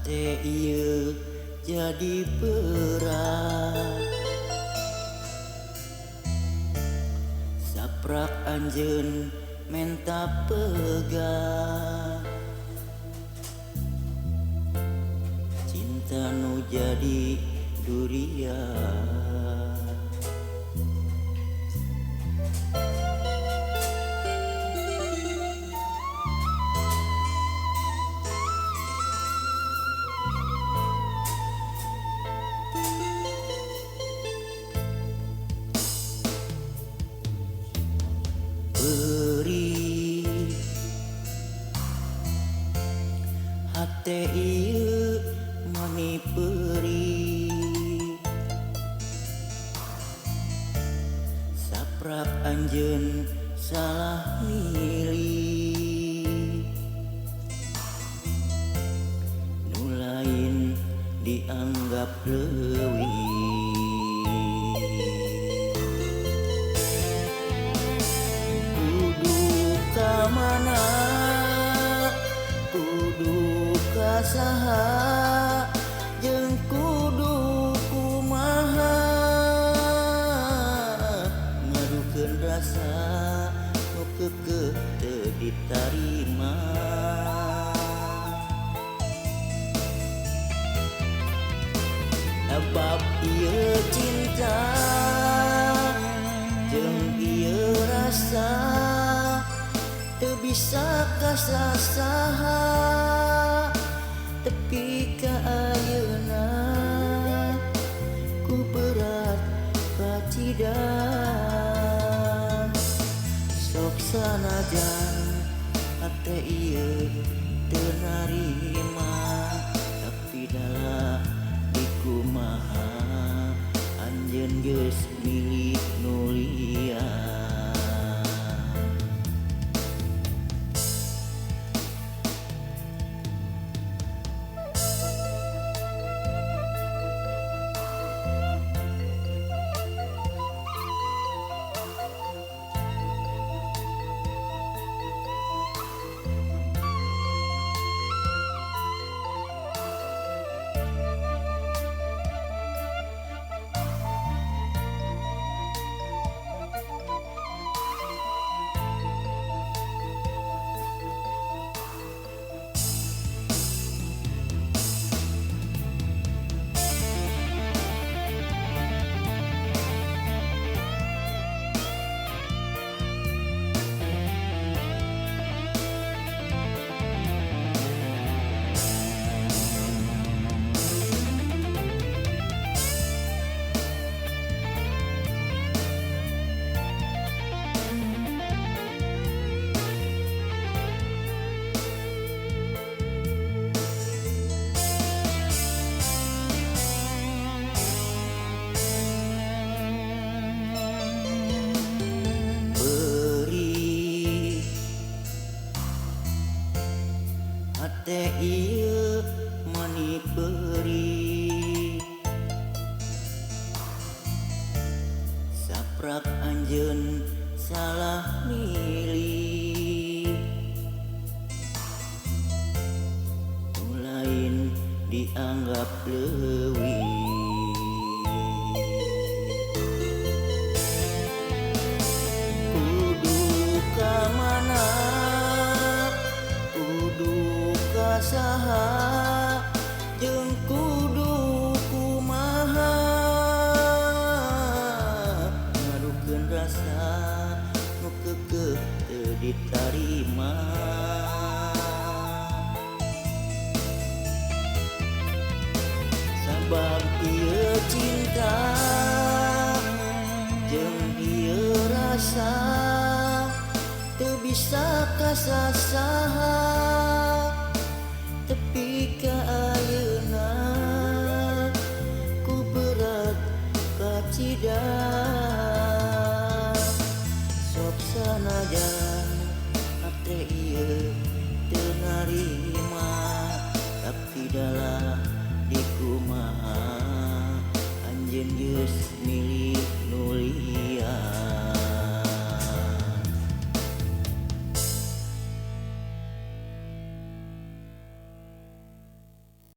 hate ieu jadi berat. Saprak anjeun menta pegat, cinta nu jadi durian. Beri hate ieu mani peri, saprak anjeun salah milih, nu lain dianggap leuwih. Mana kudu ka saha jeung kudu kumaha, ngadukeun rasa nu keukeuh teu ditarima. Bab ieu cinta jeung ieu rasa teu bisa kasasaha, tepi ka ayeuna ku berat kacidak. Sok sanajan hate ieu teu narima, tapi dalah dikumaha anjeun geus milik nu liar. Hate ieu mani peri, saprak anjeun salah milih, nu lain dianggap leuwih. Kudu ka mana saha jeung kudu kumaha, ngadukeun rasa nu keukeuh teu ditarima. Sabab ieu cinta jeung ieu rasa teu bisa kasasaha, tepi ka ayeuna ku berat kacidak. Sok sanajan hate ieu teu narima, tapi dalah dikumaha anjeun geus